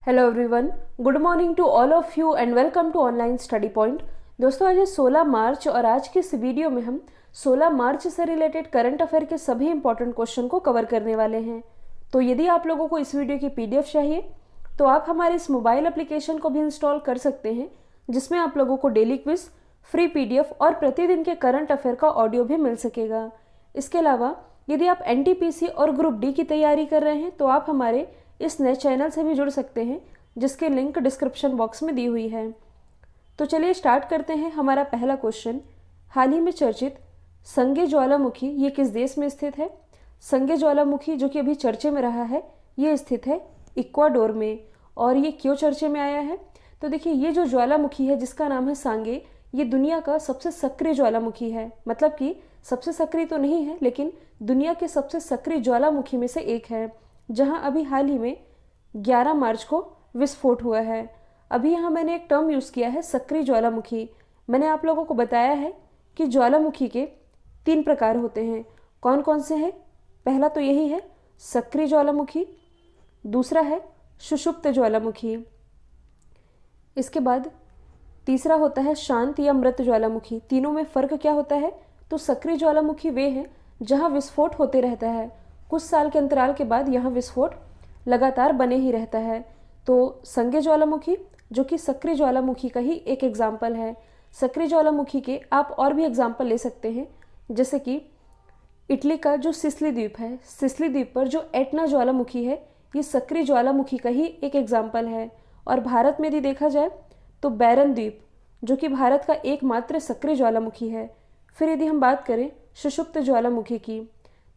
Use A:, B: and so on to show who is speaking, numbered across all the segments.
A: Hello everyone, good morning to all of you and welcome to online study point. दोस्तों, आज है 16 मार्च और आज की इस वीडियो में हम 16 मार्च से रिलेटेड करंट अफेयर के सभी इंपॉर्टेंट क्वेश्चन को कवर करने वाले हैं। तो यदि आप लोगों को इस वीडियो की पीडीएफ चाहिए तो आप हमारे इस मोबाइल एप्लीकेशन को भी इंस्टॉल कर सकते हैं, जिसमें आप लोगों को डेली क्विज, फ्री पीडीएफ और प्रतिदिन के करंट अफेयर का ऑडियो भी मिल सकेगा। इसके अलावा यदि आप एनटीपीसी और ग्रुप डी की तैयारी कर रहे हैं तो आप हमारे इस नए चैनल से भी जुड़ सकते हैं, जिसके लिंक डिस्क्रिप्शन बॉक्स में दी हुई है। तो चलिए स्टार्ट करते हैं। हमारा पहला क्वेश्चन, हाल ही में चर्चित संगे ज्वालामुखी ये किस देश में स्थित है? संगे ज्वालामुखी जो कि अभी चर्चे में रहा है, ये स्थित है इक्वाडोर में। और ये क्यों चर्चे में आया है? तो देखिए, ये जो ज्वालामुखी है जिसका नाम है सांगे, ये दुनिया का सबसे सक्रिय ज्वालामुखी है। मतलब कि सबसे सक्रिय तो नहीं है, लेकिन दुनिया के सबसे सक्रिय ज्वालामुखी में से एक है, जहां अभी हाल ही में 11 मार्च को विस्फोट हुआ है। अभी यहाँ मैंने एक टर्म यूज़ किया है, सक्रिय ज्वालामुखी। मैंने आप लोगों को बताया है कि ज्वालामुखी के 3 प्रकार होते हैं। कौन कौन से हैं? पहला तो यही है सक्रिय ज्वालामुखी, दूसरा है सुषुप्त ज्वालामुखी, इसके बाद तीसरा होता है शांत या मृत ज्वालामुखी। तीनों में फ़र्क क्या होता है? तो सक्रिय ज्वालामुखी वे हैं जहाँ विस्फोट होते रहता है, कुछ साल के अंतराल के बाद यहाँ विस्फोट लगातार बने ही रहता है। तो संगे ज्वालामुखी जो कि सक्रिय ज्वालामुखी का ही एक एग्जाम्पल है। सक्रिय ज्वालामुखी के आप और भी एग्जाम्पल ले सकते हैं, जैसे कि इटली का जो सिसिली द्वीप है, सिसिली द्वीप पर जो एटना ज्वालामुखी है, ये सक्रिय ज्वालामुखी का ही एक एग्जाम्पल है। और भारत में यदि देखा जाए तो बैरन द्वीप जो कि भारत का एकमात्र सक्रिय ज्वालामुखी है। फिर यदि हम बात करें सुषुप्त ज्वालामुखी की,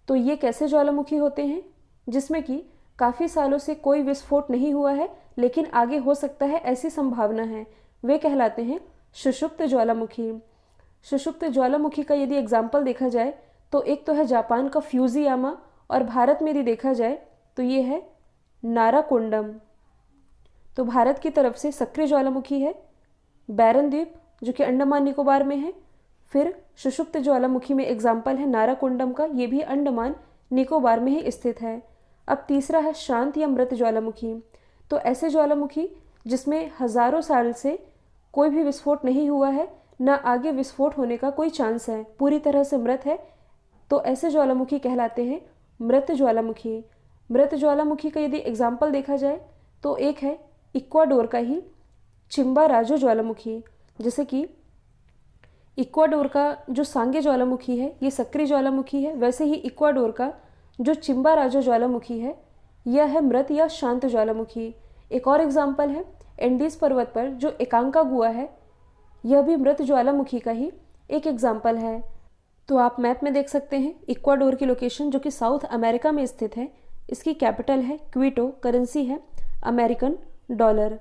A: तो ये कैसे ज्वालामुखी होते हैं? जिसमें कि काफ़ी सालों से कोई विस्फोट नहीं हुआ है, लेकिन आगे हो सकता है ऐसी संभावना है। वे कहलाते हैं सुषुप्त ज्वालामुखी। सुषुप्त ज्वालामुखी का यदि एग्जाम्पल देखा जाए तो एक तो है जापान का फ्यूजियामा, और भारत में यदि देखा जाए तो ये है नाराकोंडम। तो भारत की तरफ से सक्रिय ज्वालामुखी है बैरन द्वीप जो कि अंडमान निकोबार में है। फिर सुषुप्त ज्वालामुखी में एग्जाम्पल है नाराकोंडम का, ये भी अंडमान निकोबार में ही स्थित है। अब तीसरा है शांत या मृत ज्वालामुखी। तो ऐसे ज्वालामुखी जिसमें हजारों साल से कोई भी विस्फोट नहीं हुआ है, ना आगे विस्फोट होने का कोई चांस है, पूरी तरह से मृत है, तो ऐसे ज्वालामुखी कहलाते हैं मृत ज्वालामुखी। मृत ज्वालामुखी का यदि एग्जाम्पल देखा जाए तो एक है इक्वाडोर का ही चिम्बाराजो ज्वालामुखी। जैसे कि इक्वाडोर का जो सांगे ज्वालामुखी है ये सक्रिय ज्वालामुखी है, वैसे ही इक्वाडोर का जो चिम्बाराजो ज्वालामुखी है यह है मृत या शांत ज्वालामुखी। एक और एग्जाम्पल है एंडीज पर्वत पर जो एकांकागुआ है, यह भी मृत ज्वालामुखी का ही एक एग्जाम्पल है। तो आप मैप में देख सकते हैं इक्वाडोर की लोकेशन जो कि साउथ अमेरिका में स्थित है। इसकी कैपिटल है क्विटो, करेंसी है अमेरिकन डॉलर।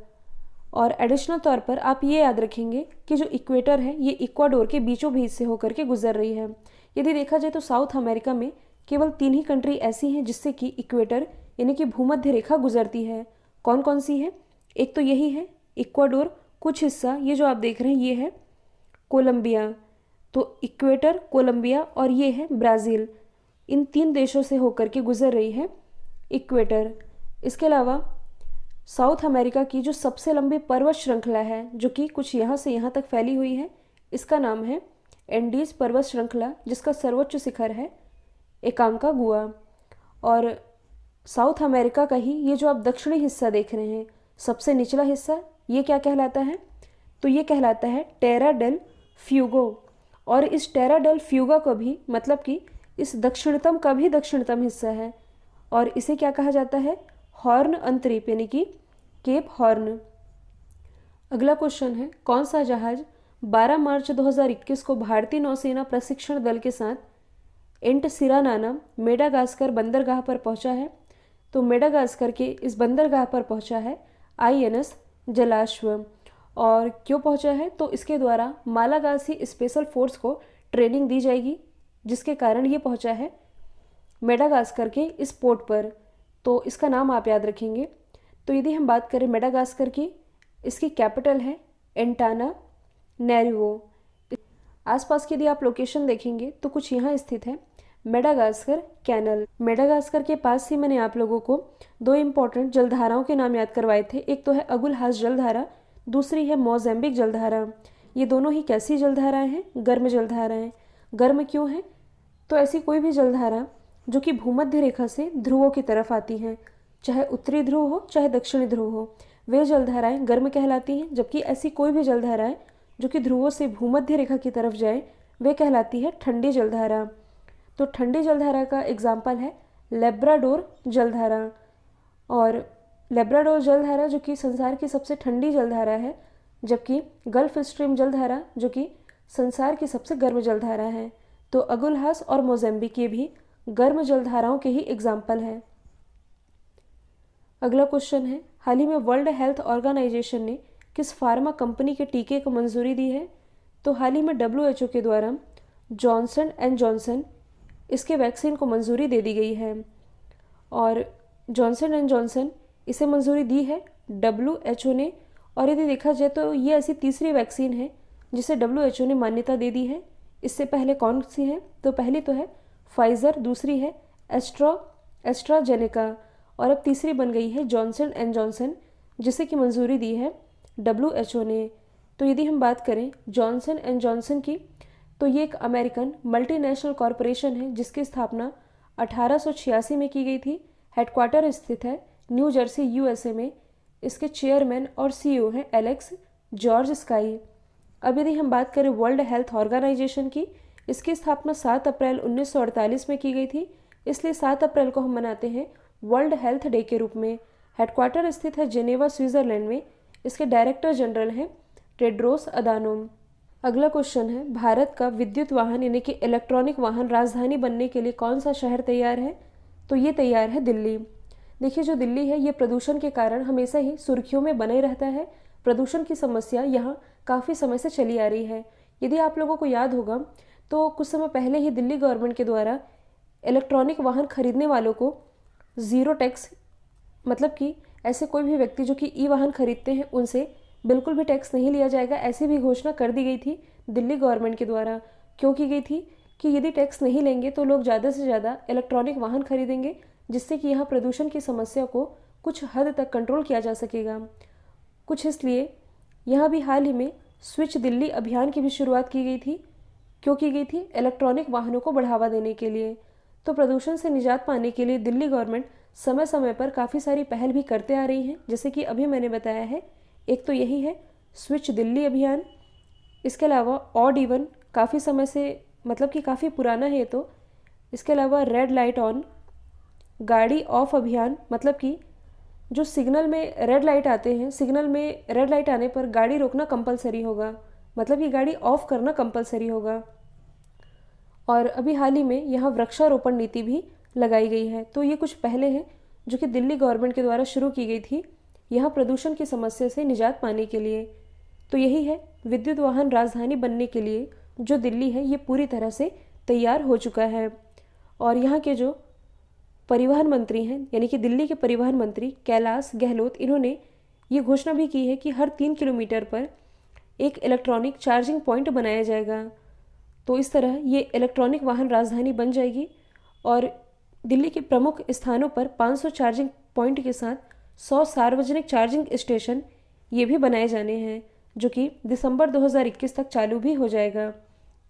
A: और एडिशनल तौर पर आप ये याद रखेंगे कि जो इक्वेटर है ये इक्वाडोर के बीचों बीच से होकर के गुजर रही है। यदि देखा जाए तो साउथ अमेरिका में केवल 3 ही कंट्री ऐसी हैं जिससे कि इक्वेटर यानी कि भूमध्य रेखा गुजरती है। कौन कौन सी है? एक तो यही है इक्वाडोर, कुछ हिस्सा ये जो आप देख रहे हैं ये है कोलंबिया। तो इक्वेटर, कोलंबिया और ये है ब्राज़ील, इन 3 देशों से होकर के गुजर रही है इक्वेटर। इसके अलावा साउथ अमेरिका की जो सबसे लंबी पर्वत श्रृंखला है जो कि कुछ यहाँ से यहाँ तक फैली हुई है, इसका नाम है एंडीज पर्वत श्रृंखला, जिसका सर्वोच्च शिखर है एकांकागुआ। और साउथ अमेरिका का ही ये जो आप दक्षिणी हिस्सा देख रहे हैं, सबसे निचला हिस्सा, ये क्या कहलाता है? तो ये कहलाता है टेरा डेल फ्यूगो। और इस टेरा डेल फ्यूगा को भी, मतलब कि इस दक्षिणतम का भी दक्षिणतम हिस्सा है, और इसे क्या कहा जाता है? हॉर्न अंतरीप यानी कि केप हॉर्न। अगला क्वेश्चन है, कौन सा जहाज 12 मार्च 2021 को भारतीय नौसेना प्रशिक्षण दल के साथ एंट सिरानाना मेडागास्कर बंदरगाह पर पहुंचा है? तो मेडागास्कर के इस बंदरगाह पर पहुंचा है आईएनएस जलाश्व। और क्यों पहुंचा है? तो इसके द्वारा मालागासी स्पेशल फोर्स को ट्रेनिंग दी जाएगी, जिसके कारण ये पहुंचा है मेडागास्कर के इस पोर्ट पर। तो इसका नाम आप याद रखेंगे। तो यदि हम बात करें मेडागास्कर की, इसकी कैपिटल है एंटाना नेरिवो। आसपास की यदि आप लोकेशन देखेंगे तो कुछ यहाँ स्थित है मेडागास्कर कैनल। मेडागास्कर के पास ही मैंने आप लोगों को दो इम्पॉर्टेंट जलधाराओं के नाम याद करवाए थे। एक तो है अगुलहास जलधारा, दूसरी है मोज़ेम्बिक जलधारा। ये दोनों ही कैसी जलधाराएं हैं? गर्म जलधाराएं। गर्म क्यों हैं? तो ऐसी कोई भी जलधारा जो कि भूमध्य रेखा से ध्रुवों की तरफ आती हैं, चाहे उत्तरी ध्रुव हो चाहे दक्षिणी ध्रुव हो, वे जलधाराएं गर्म कहलाती हैं। जबकि ऐसी कोई भी जलधाराएं जो कि ध्रुवों से भूमध्य रेखा की तरफ जाए वे कहलाती है ठंडी जलधारा। तो ठंडी जलधारा का एग्जाम्पल है लेब्राडोर जलधारा। और लेब्राडोर जलधारा जो कि संसार की सबसे ठंडी जलधारा है, जबकि गल्फ स्ट्रीम जलधारा जो कि संसार की सबसे गर्म जलधारा है। तो अगुलहास और मोज़ेम्बिक ये भी गर्म जलधाराओं के ही एग्जाम्पल हैं। अगला क्वेश्चन है, हाल ही में वर्ल्ड हेल्थ ऑर्गेनाइजेशन ने किस फार्मा कंपनी के टीके को मंजूरी दी है? तो हाल ही में WHO के द्वारा जॉनसन एंड जॉनसन इसके वैक्सीन को मंजूरी दे दी गई है। और जॉनसन एंड जॉनसन इसे मंजूरी दी है WHO ने। और यदि देखा जाए तो ये ऐसी तीसरी वैक्सीन है जिसे WHO ने मान्यता दे दी है। इससे पहले कौन सी है? तो पहली तो है फाइज़र, दूसरी है एस्ट्राजेनेका और अब तीसरी बन गई है जॉनसन एंड जॉनसन, जिसे की मंजूरी दी है WHO ने। तो यदि हम बात करें जॉनसन एंड जॉनसन की, तो ये एक अमेरिकन मल्टीनेशनल कॉरपोरेशन है जिसकी स्थापना 1886 में की गई थी। हेडक्वार्टर स्थित है न्यू जर्सी USA में। इसके चेयरमैन और CEO हैं एलेक्स जॉर्ज स्काई। अब यदि हम बात करें वर्ल्ड हेल्थ ऑर्गेनाइजेशन की, इसकी स्थापना 7 अप्रैल 1948 में की गई थी। इसलिए 7 अप्रैल को हम मनाते हैं वर्ल्ड हेल्थ डे के रूप में। हेडक्वार्टर स्थित है जेनेवा स्विट्जरलैंड में। इसके डायरेक्टर जनरल हैं टेड्रोस अदानोम। अगला क्वेश्चन है, भारत का विद्युत वाहन यानी कि इलेक्ट्रॉनिक वाहन राजधानी बनने के लिए कौन सा शहर तैयार है? तो ये तैयार है दिल्ली। देखिए जो दिल्ली है ये प्रदूषण के कारण हमेशा ही सुर्खियों में बने रहता है। प्रदूषण की समस्या यहाँ काफ़ी समय से चली आ रही है। यदि आप लोगों को याद होगा तो कुछ समय पहले ही दिल्ली गवर्नमेंट के द्वारा इलेक्ट्रॉनिक वाहन खरीदने वालों को ज़ीरो टैक्स, मतलब कि ऐसे कोई भी व्यक्ति जो कि ई वाहन खरीदते हैं उनसे बिल्कुल भी टैक्स नहीं लिया जाएगा, ऐसी भी घोषणा कर दी गई थी दिल्ली गवर्नमेंट के द्वारा। क्यों की गई थी? कि यदि टैक्स नहीं लेंगे तो लोग ज़्यादा से ज़्यादा इलेक्ट्रॉनिक वाहन खरीदेंगे, जिससे कि यहाँ प्रदूषण की समस्या को कुछ हद तक कंट्रोल किया जा सकेगा। कुछ इसलिए यहाँ भी हाल ही में स्विच दिल्ली अभियान की भी शुरुआत की गई थी। क्यों की गई थी? इलेक्ट्रॉनिक वाहनों को बढ़ावा देने के लिए। तो प्रदूषण से निजात पाने के लिए दिल्ली गवर्नमेंट समय समय पर काफ़ी सारी पहल भी करते आ रही हैं, जैसे कि अभी मैंने बताया है। एक तो यही है स्विच दिल्ली अभियान। इसके अलावा ऑड इवन काफ़ी समय से, मतलब कि काफ़ी पुराना है तो। इसके अलावा रेड लाइट ऑन, गाड़ी ऑफ अभियान, मतलब कि जो सिग्नल में रेड लाइट आते हैं, सिग्नल में रेड लाइट आने पर गाड़ी रोकना कंपलसरी होगा, मतलब कि गाड़ी ऑफ करना कंपलसरी होगा। और अभी हाल ही में यहाँ वृक्षारोपण नीति भी लगाई गई है। तो ये कुछ पहले हैं जो कि दिल्ली गवर्नमेंट के द्वारा शुरू की गई थी यहाँ प्रदूषण की समस्या से निजात पाने के लिए। तो यही है, विद्युत वाहन राजधानी बनने के लिए जो दिल्ली है ये पूरी तरह से तैयार हो चुका है। और यहाँ के जो परिवहन मंत्री हैं यानी कि दिल्ली के परिवहन मंत्री कैलाश गहलोत, इन्होंने ये घोषणा भी की है कि हर 3 किलोमीटर पर एक इलेक्ट्रॉनिक चार्जिंग पॉइंट बनाया जाएगा। तो इस तरह ये इलेक्ट्रॉनिक वाहन राजधानी बन जाएगी। और दिल्ली के प्रमुख स्थानों पर 500 चार्जिंग पॉइंट के साथ 100 सार्वजनिक चार्जिंग स्टेशन ये भी बनाए जाने हैं, जो कि दिसंबर 2021 तक चालू भी हो जाएगा।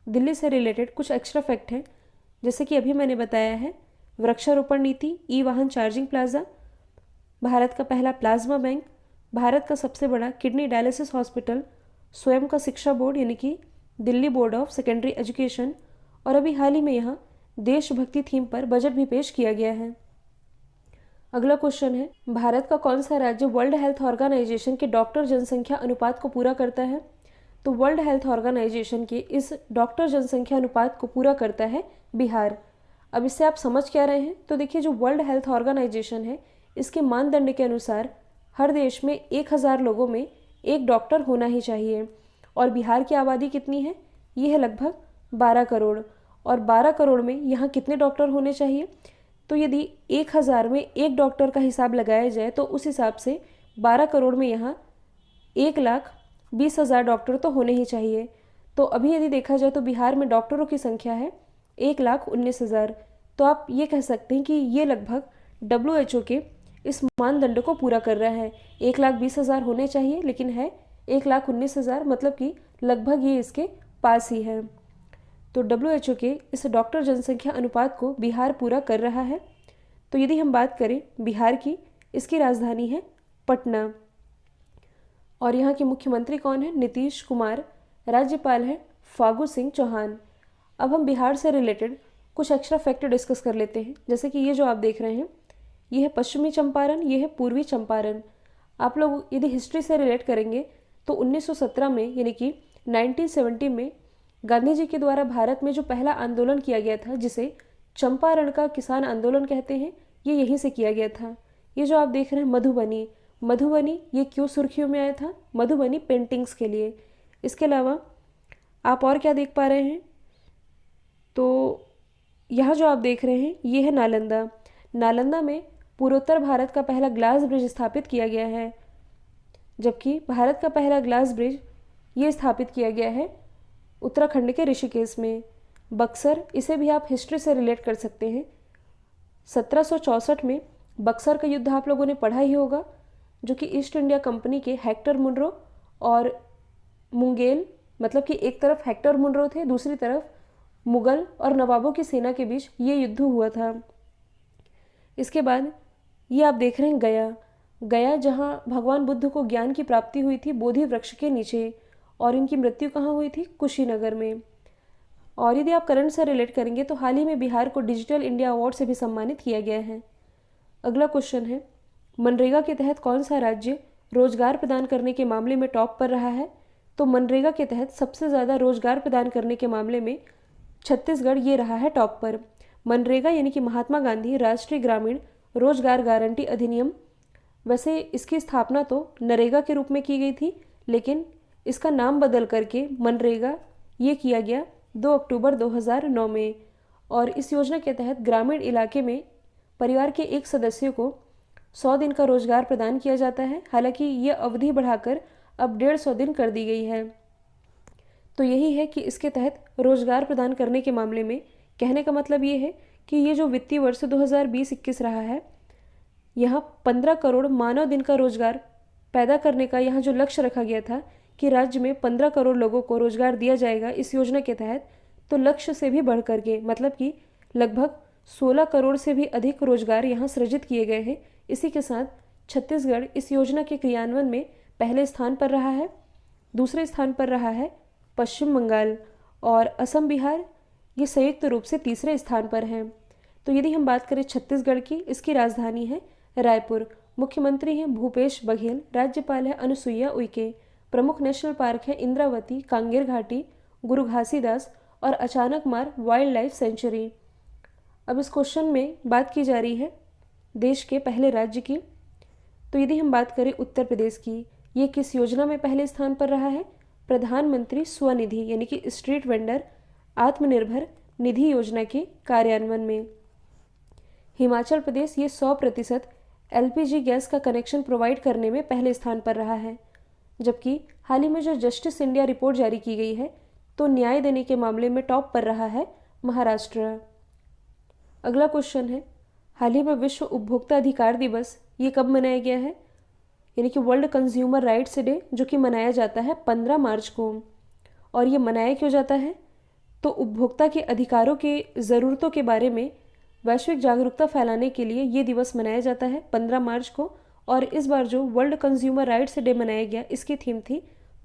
A: दिल्ली से रिलेटेड कुछ एक्स्ट्रा फैक्ट हैं, जैसे कि अभी मैंने बताया है वृक्षारोपण नीति, ई वाहन चार्जिंग प्लाजा, भारत का पहला प्लाज्मा बैंक, भारत का सबसे बड़ा किडनी डायलिसिस हॉस्पिटल, स्वयं का शिक्षा बोर्ड यानी कि Delhi board of secondary education, और अभी हाल ही में यहाँ देशभक्ति थीम पर बजट भी पेश किया गया है। अगला क्वेश्चन है, भारत का कौन सा राज्य वर्ल्ड हेल्थ ऑर्गेनाइजेशन के डॉक्टर जनसंख्या अनुपात को पूरा करता है? तो वर्ल्ड हेल्थ ऑर्गेनाइजेशन के इस डॉक्टर जनसंख्या अनुपात को पूरा करता है बिहार। अब इससे आप समझ क्या रहे हैं? तो देखिए जो वर्ल्ड हेल्थ ऑर्गेनाइजेशन है इसके मानदंड के अनुसार हर देश में 1000 लोगों में एक डॉक्टर होना ही चाहिए। और बिहार की आबादी कितनी है? ये है लगभग 12 करोड़। और 12 करोड़ में यहाँ कितने डॉक्टर होने चाहिए? तो यदि 1000 में एक डॉक्टर का हिसाब लगाया जाए तो उस हिसाब से 12 करोड़ में यहाँ 1,20,000 डॉक्टर तो होने ही चाहिए। तो अभी यदि देखा जाए तो बिहार में डॉक्टरों की संख्या है 1,19,000, तो आप ये कह सकते हैं कि ये लगभग WHO के इस मानदंड को पूरा कर रहा है। 1,20,000 होने चाहिए, लेकिन है 1,19,000, मतलब कि लगभग ये इसके पास ही है। तो WHO के इस डॉक्टर जनसंख्या अनुपात को बिहार पूरा कर रहा है। तो यदि हम बात करें बिहार की, इसकी राजधानी है पटना, और यहाँ के मुख्यमंत्री कौन है? नीतीश कुमार। राज्यपाल है फागू सिंह चौहान। अब हम बिहार से रिलेटेड कुछ एक्स्ट्रा फैक्ट डिस्कस कर लेते हैं। जैसे कि ये जो आप देख रहे हैं, ये है पश्चिमी चंपारण, ये है पूर्वी चंपारण। आप लोग यदि हिस्ट्री से रिलेट करेंगे तो 1917 में, यानी कि 1970 में गांधी जी के द्वारा भारत में जो पहला आंदोलन किया गया था, जिसे चंपारण का किसान आंदोलन कहते हैं, ये यहीं से किया गया था। ये जो आप देख रहे हैं मधुबनी, मधुबनी ये क्यों सुर्खियों में आया था? मधुबनी पेंटिंग्स के लिए। इसके अलावा आप और क्या देख पा रहे हैं? तो यहाँ जो आप देख रहे हैं ये है नालंदा। नालंदा में पूर्वोत्तर भारत का पहला ग्लास ब्रिज स्थापित किया गया है, जबकि भारत का पहला ग्लास ब्रिज ये स्थापित किया गया है उत्तराखंड के ऋषिकेश में। बक्सर, इसे भी आप हिस्ट्री से रिलेट कर सकते हैं। 1764 में बक्सर का युद्ध आप लोगों ने पढ़ा ही होगा, जो कि ईस्ट इंडिया कंपनी के हेक्टर मुनरो और मुंगेल, मतलब कि एक तरफ हेक्टर मुनरो थे, दूसरी तरफ मुगल और नवाबों की सेना के बीच ये युद्ध हुआ था। इसके बाद ये आप देख रहे हैं गया। गया जहाँ भगवान बुद्ध को ज्ञान की प्राप्ति हुई थी बोधि वृक्ष के नीचे, और इनकी मृत्यु कहाँ हुई थी? कुशीनगर में। और यदि आप करंट से रिलेट करेंगे तो हाल ही में बिहार को डिजिटल इंडिया अवार्ड से भी सम्मानित किया गया है। अगला क्वेश्चन है, मनरेगा के तहत कौन सा राज्य रोजगार प्रदान करने के मामले में टॉप पर रहा है? तो मनरेगा के तहत सबसे ज़्यादा रोजगार प्रदान करने के मामले में छत्तीसगढ़ ये रहा है टॉप पर। मनरेगा यानी कि महात्मा गांधी राष्ट्रीय ग्रामीण रोजगार गारंटी अधिनियम, वैसे इसकी स्थापना तो नरेगा के रूप में की गई थी, लेकिन इसका नाम बदल करके मनरेगा ये किया गया 2 अक्टूबर 2009 में। और इस योजना के तहत ग्रामीण इलाके में परिवार के एक सदस्य को 100 दिन का रोजगार प्रदान किया जाता है। हालांकि ये अवधि बढ़ाकर अब 150 दिन कर दी गई है। तो यही है कि इसके तहत रोजगार प्रदान करने के मामले में कहने का मतलब ये है कि ये जो वित्तीय वर्ष 2020-21 रहा है, यहाँ 15 करोड़ मानव दिन का रोजगार पैदा करने का यहाँ जो लक्ष्य रखा गया था कि राज्य में 15 करोड़ लोगों को रोजगार दिया जाएगा इस योजना के तहत, तो लक्ष्य से भी बढ़ करके मतलब कि लगभग 16 करोड़ से भी अधिक रोजगार यहाँ सृजित किए गए हैं। इसी के साथ छत्तीसगढ़ इस योजना के क्रियान्वयन में पहले स्थान पर रहा है। दूसरे स्थान पर रहा है पश्चिम बंगाल, और असम बिहार ये संयुक्त रूप से तीसरे स्थान पर हैं। तो यदि हम बात करें छत्तीसगढ़ की, इसकी राजधानी है रायपुर। मुख्यमंत्री हैं भूपेश बघेल। राज्यपाल है अनुसुईया उइके। प्रमुख नेशनल पार्क है इंद्रावती, कांगेर घाटी, गुरु घासीदास और अचानकमार वाइल्ड लाइफ सेंचुरी। अब इस क्वेश्चन में बात की जा रही है देश के पहले राज्य की। तो यदि हम बात करें उत्तर प्रदेश की, ये किस योजना में पहले स्थान पर रहा है? प्रधानमंत्री स्वनिधि यानी कि स्ट्रीट वेंडर आत्मनिर्भर निधि योजना के कार्यान्वयन में। हिमाचल प्रदेश ये 100% LPG गैस का कनेक्शन प्रोवाइड करने में पहले स्थान पर रहा है। जबकि हाल ही में जो जस्टिस इंडिया रिपोर्ट जारी की गई है, तो न्याय देने के मामले में टॉप पर रहा है महाराष्ट्र। अगला क्वेश्चन है, हाल ही में विश्व उपभोक्ता अधिकार दिवस ये कब मनाया गया है? यानी कि वर्ल्ड कंज्यूमर राइट्स डे, जो कि मनाया जाता है 15 मार्च को। और ये मनाया क्यों जाता है? तो उपभोक्ता के अधिकारों के ज़रूरतों के बारे में वैश्विक जागरूकता फैलाने के लिए ये दिवस मनाया जाता है 15 मार्च को। और इस बार जो वर्ल्ड कंज्यूमर राइट्स डे मनाया गया, इसकी थीम थी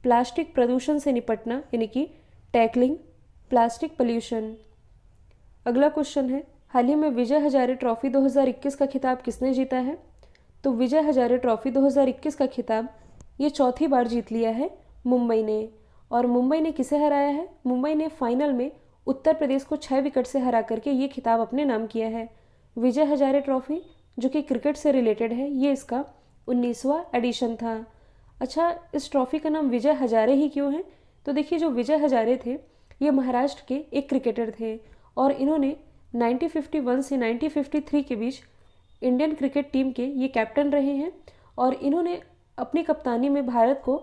A: प्लास्टिक प्रदूषण से निपटना, यानी कि टैकलिंग प्लास्टिक पोल्यूशन। अगला क्वेश्चन है, हाल ही में विजय हजारे ट्रॉफी 2021 का खिताब किसने जीता है? तो विजय हजारे ट्रॉफी 2021 का खिताब ये चौथी बार जीत लिया है मुंबई ने। और मुंबई ने किसे हराया है? मुंबई ने फाइनल में उत्तर प्रदेश को 6 विकेट से हरा करके ये खिताब अपने नाम किया है। विजय हजारे ट्रॉफी जो कि क्रिकेट से रिलेटेड है, ये इसका 19वां एडिशन था। अच्छा, इस ट्रॉफी का नाम विजय हजारे ही क्यों है? तो देखिए, जो विजय हजारे थे ये महाराष्ट्र के एक क्रिकेटर थे, और इन्होंने 1951 से 1953 के बीच इंडियन क्रिकेट टीम के ये कैप्टन रहे हैं। और इन्होंने अपनी कप्तानी में भारत को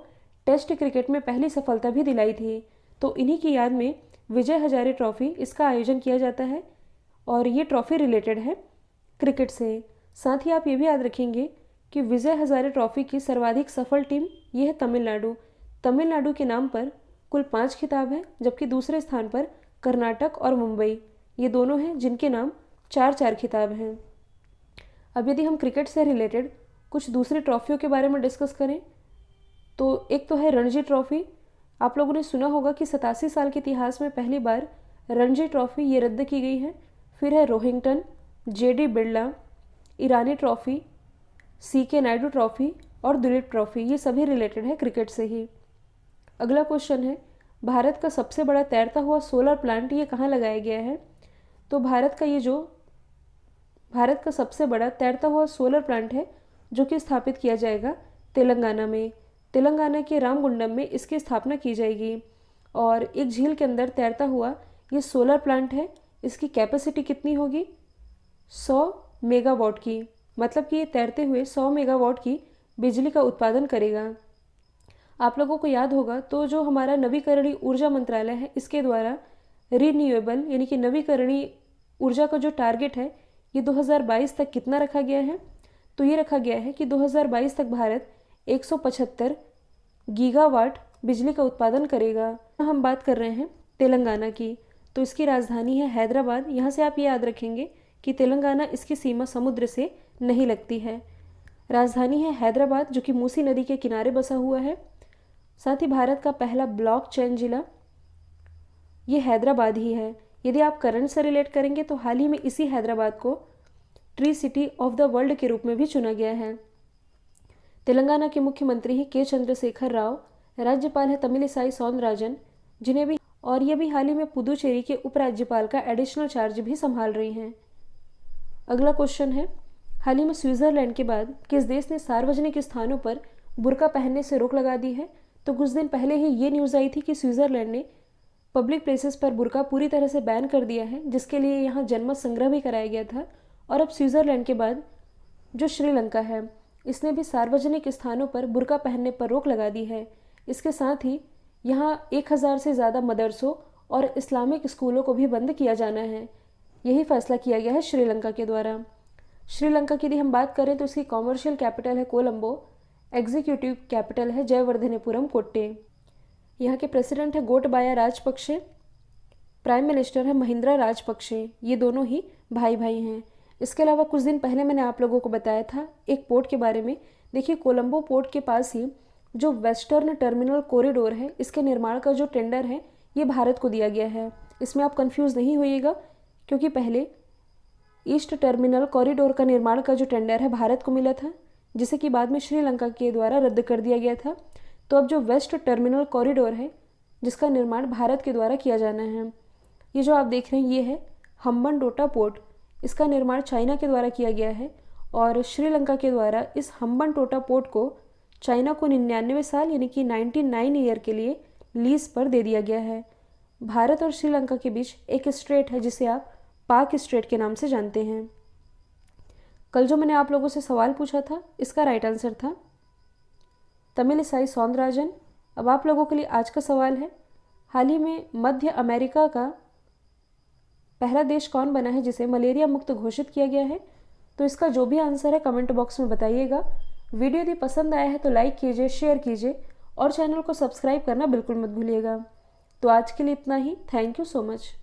A: टेस्ट क्रिकेट में पहली सफलता भी दिलाई थी। तो इन्हीं की याद में विजय हजारे ट्रॉफी इसका आयोजन किया जाता है। और ये ट्रॉफ़ी रिलेटेड है क्रिकेट से। साथ ही आप ये भी याद रखेंगे कि विजय हजारे ट्रॉफ़ी की सर्वाधिक सफल टीम ये है तमिलनाडु। तमिलनाडु के नाम पर कुल 5 खिताब हैं, जबकि दूसरे स्थान पर कर्नाटक और मुंबई, ये दोनों हैं जिनके नाम 4-4 खिताब हैं। अब यदि हम क्रिकेट से रिलेटेड कुछ दूसरी ट्रॉफियों के बारे में डिस्कस करें तो एक तो है रणजी ट्रॉफ़ी। आप लोगों ने सुना होगा कि 87 साल के इतिहास में पहली बार रणजी ट्रॉफ़ी ये रद्द की गई है। फिर है रोहिंगटन, जेडी बिरला, ईरानी ट्रॉफ़ी, सीके नायडू ट्रॉफ़ी और दुलीप ट्रॉफ़ी, ये सभी रिलेटेड है क्रिकेट से ही। अगला क्वेश्चन है, भारत का सबसे बड़ा तैरता हुआ सोलर प्लांट ये कहाँ लगाया गया है? तो भारत का सबसे बड़ा तैरता हुआ सोलर प्लांट है जो कि स्थापित किया जाएगा तेलंगाना में। तेलंगाना के रामगुंडम में इसकी स्थापना की जाएगी और एक झील के अंदर तैरता हुआ ये सोलर प्लांट है। इसकी कैपेसिटी कितनी होगी? 100 मेगावाट की, मतलब कि ये तैरते हुए 100 मेगावाट की बिजली का उत्पादन करेगा। आप लोगों को याद होगा तो जो हमारा नवीकरणीय ऊर्जा मंत्रालय है इसके द्वारा रिन्यूएबल यानी कि नवीकरणीय ऊर्जा का जो टारगेट है ये 2022 तक कितना रखा गया है? तो ये रखा गया है कि 2022 तक भारत 175 गीगावाट बिजली का उत्पादन करेगा। हम बात कर रहे हैं तेलंगाना की, तो इसकी राजधानी है हैदराबाद। यहाँ से आप ये याद रखेंगे कि तेलंगाना इसकी सीमा समुद्र से नहीं लगती है। राजधानी है हैदराबाद जो कि मूसी नदी के किनारे बसा हुआ है। साथ ही भारत का पहला ब्लॉकचेन जिला ये हैदराबाद ही है। यदि आप करंट से रिलेट करेंगे तो हाल ही में इसी हैदराबाद को tree city of the world के रूप में भी चुना गया है। तेलंगाना के मुख्यमंत्री हैं के चंद्रशेखर राव, राज्यपाल है तमिलिसाई सौंदरराजन, जिन्हें भी और ये भी हाल ही में पुदुचेरी के उपराज्यपाल का एडिशनल चार्ज भी संभाल रही हैं। अगला क्वेश्चन है, हाल ही में स्विट्जरलैंड के बाद किस देश ने सार्वजनिक स्थानों पर बुर्का पहनने से रोक लगा दी है? तो कुछ दिन पहले ही ये न्यूज़ आई थी कि स्विट्जरलैंड ने पब्लिक प्लेसेस पर बुर्का पूरी तरह से बैन कर दिया है, जिसके लिए यहाँ जनमत संग्रह भी कराया गया था। और अब स्विट्जरलैंड के बाद जो श्रीलंका है इसने भी सार्वजनिक स्थानों पर बुर्का पहनने पर रोक लगा दी है। इसके साथ ही यहाँ 1000 से ज़्यादा मदरसों और इस्लामिक स्कूलों को भी बंद किया जाना है। यही फैसला किया गया है श्रीलंका के द्वारा। श्रीलंका की यदि हम बात करें तो इसकी कॉमर्शियल कैपिटल है कोलंबो, एग्जीक्यूटिव कैपिटल है जयवर्धनेपुरम कोट्टे। यहाँ के प्रेसिडेंट है गोटबाया राजपक्षे, प्राइम मिनिस्टर है महिंद्रा राजपक्षे। ये दोनों ही भाई भाई हैं। इसके अलावा कुछ दिन पहले मैंने आप लोगों को बताया था एक पोर्ट के बारे में। देखिए, कोलंबो पोर्ट के पास ही जो वेस्टर्न टर्मिनल कॉरिडोर है इसके निर्माण का जो टेंडर है ये भारत को दिया गया है। इसमें आप कंफ्यूज नहीं होइएगा, क्योंकि पहले ईस्ट टर्मिनल कॉरिडोर का निर्माण का जो टेंडर है भारत को मिला था, जिसे कि बाद में श्रीलंका के द्वारा रद्द कर दिया गया था। तो अब जो वेस्ट टर्मिनल कॉरिडोर है जिसका निर्माण भारत के द्वारा किया जाना है, ये जो आप देख रहे हैं ये है हम्बनटोटा पोर्ट। इसका निर्माण चाइना के द्वारा किया गया है और श्रीलंका के द्वारा इस हम्बनटोटा पोर्ट को चाइना को 99 साल यानी कि 99 ईयर के लिए लीज पर दे दिया गया है। भारत और श्रीलंका के बीच एक स्ट्रेट है जिसे आप पाक स्ट्रेट के नाम से जानते हैं। कल जो मैंने आप लोगों से सवाल पूछा था इसका राइट आंसर था तमिलिसाई सौंदरराजन। अब आप लोगों के लिए आज का सवाल है, हाल ही में मध्य अमेरिका का पहला देश कौन बना है जिसे मलेरिया मुक्त घोषित किया गया है? तो इसका जो भी आंसर है कमेंट बॉक्स में बताइएगा। वीडियो यदि पसंद आया है तो लाइक कीजिए, शेयर कीजिए और चैनल को सब्सक्राइब करना बिल्कुल मत भूलिएगा। तो आज के लिए इतना ही। Thank you so much.